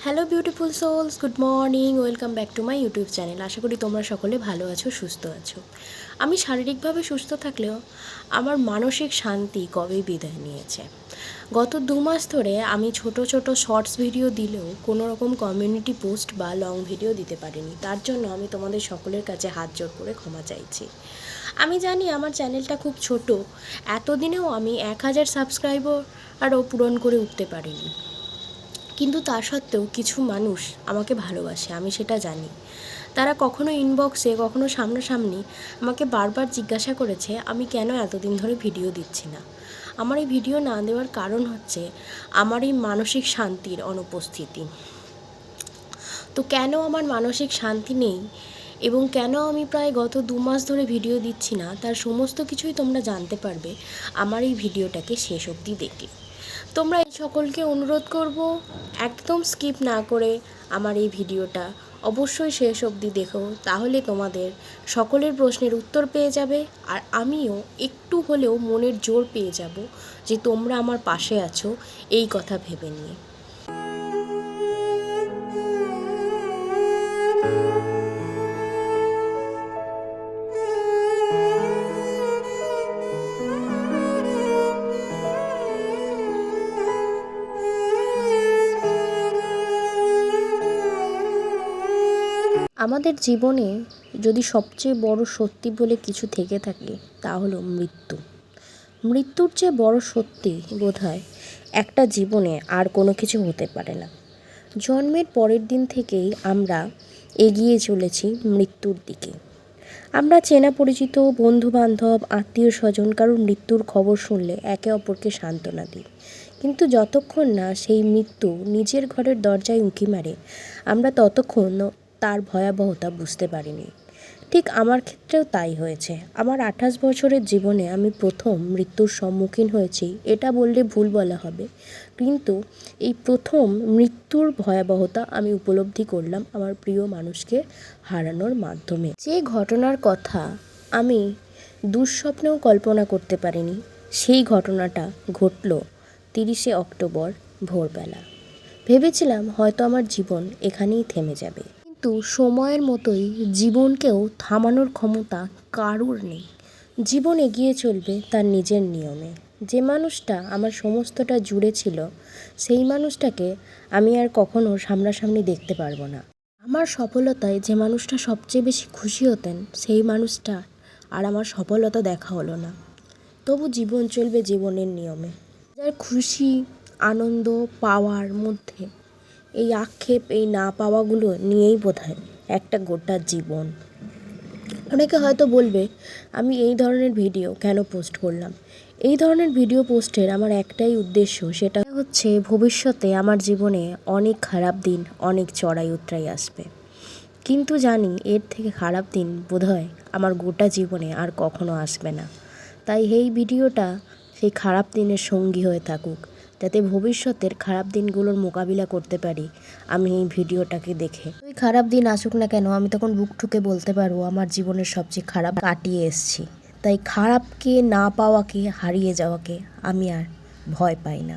Hello beautiful souls, good morning, welcome back to my YouTube channel. আশা করি তোমরা সকলে ভালো আছো, সুস্থ আছো। আমি শারীরিকভাবে সুস্থ থাকলেও আমার মানসিক শান্তি কবেই বিদায় নিয়েছে। গত 2 মাস ধরে আমি ছোট ছোট শর্টস ভিডিও দিলেও কোনো রকম কমিউনিটি পোস্ট বা লং ভিডিও দিতে পারিনি। তার জন্য আমি তোমাদের সকলের কাছে হাত জোড় করে ক্ষমা চাইছি। আমি জানি আমার চ্যানেলটা খুব ছোট, এতদিনেও আমি 1000 সাবস্ক্রাইবার আরও পূরণ করে উঠতে পারিনি, কিন্তু তা সত্ত্বেও কিছু মানুষ আমাকে ভালোবাসে, আমি সেটা জানি। তারা কখনো ইনবক্সে, কখনো সামনাসামনি আমাকে বারবার জিজ্ঞাসা করেছে আমি কেন এতদিন ধরে ভিডিও দিচ্ছি না। আমার এই ভিডিও না দেওয়ার কারণ হচ্ছে আমার এই মানসিক শান্তির অনুপস্থিতি। তো কেন আমার মানসিক শান্তি নেই এবং কেন আমি প্রায় গত 2 মাস ধরে ভিডিও দিচ্ছি না, তার সমস্ত কিছুই তোমরা জানতে পারবে আমার এই ভিডিওটাকে শেষ অবধি দেখে। তোমরা এই সকলকে অনুরোধ করব একদম স্কিপ না করে আমার এই ভিডিওটা অবশ্যই শেষ অবধি দেখো, তাহলে তোমাদের সকলের প্রশ্নের উত্তর পেয়ে যাবে আর আমিও একটু হলেও মনের জোর পেয়ে যাব যে তোমরা আমার পাশে আছো এই কথা ভেবে নিয়ে। আমাদের জীবনে যদি সবচেয়ে বড় সত্যি বলে কিছু থেকে থাকে তা হলো মৃত্যু। মৃত্যুর চেয়ে বড় সত্যি বোধহয় একটা জীবনে আর কোনো কিছু হতে পারে না। জন্মের পরের দিন থেকেই আমরা এগিয়ে চলেছি মৃত্যুর দিকে। আমরা চেনা পরিচিত, বন্ধুবান্ধব, আত্মীয় স্বজন কারোর মৃত্যুর খবর শুনলে একে অপরকে সান্ত্বনা দিই, কিন্তু যতক্ষণ না সেই মৃত্যু নিজের ঘরের দরজায় উঁকি মারে আমরা ততক্ষণ তার ভয়াবহতা বুঝতে পারিনি। ঠিক আমার ক্ষেত্রেও তাই হয়েছে। আমার 28 বছরের জীবনে আমি প্রথম মৃত্যুর সম্মুখীন হয়েছি, এটা বললে ভুল বলা হবে, কিন্তু এই প্রথম মৃত্যুর ভয়াবহতা আমি উপলব্ধি করলাম আমার প্রিয় মানুষকে হারানোর মাধ্যমে। যে ঘটনার কথা আমি দুঃস্বপ্নেও কল্পনা করতে পারিনি, সেই ঘটনাটা ঘটল 30শে অক্টোবর ভোরবেলা। ভেবেছিলাম হয়তো আমার জীবন এখানেই থেমে যাবে, কিন্তু সময়ের মতোই জীবনকেও থামানোর ক্ষমতা কারুর নেই। জীবন এগিয়ে চলবে তার নিজের নিয়মে। যে মানুষটা আমার সমস্তটা জুড়ে ছিল, সেই মানুষটাকে আমি আর কখনো সামনাসামনি দেখতে পারবো না। আমার সফলতায় যে মানুষটা সবচেয়ে বেশি খুশি হতেন, সেই মানুষটা আর আমার সফলতা দেখা হলো না। তবু জীবন চলবে জীবনের নিয়মে। যার খুশি, আনন্দ পাওয়ার মধ্যে এই আক্ষেপ, এই না পাওয়াগুলো নিয়েই বোধহয় একটা গোটা জীবন। অনেকে হয়তো বলবে আমি এই ধরনের ভিডিও কেন পোস্ট করলাম। এই ধরনের ভিডিও পোস্টের আমার একটাই উদ্দেশ্য, সেটা হচ্ছে ভবিষ্যতে আমার জীবনে অনেক খারাপ দিন, অনেক চড়াই উতরাই আসবে, কিন্তু জানি এর থেকে খারাপ দিন বোধহয় আমার গোটা জীবনে আর কখনো আসবে না। তাই এই ভিডিওটা সেই খারাপ দিনের সঙ্গী হয়ে থাকুক, যাতে ভবিষ্যতের খারাপ দিনগুলোর মোকাবিলা করতে পারি আমি এই ভিডিওটাকে দেখে। ওই খারাপ দিন আসুক না কেন, আমি তখন বুক ঠুকে বলতে পারবো আমার জীবনের সবচেয়ে খারাপ কাটিয়ে এসেছি। তাই খারাপকে, না পাওয়াকে, হারিয়ে যাওয়াকে আমি আর ভয় পাই না।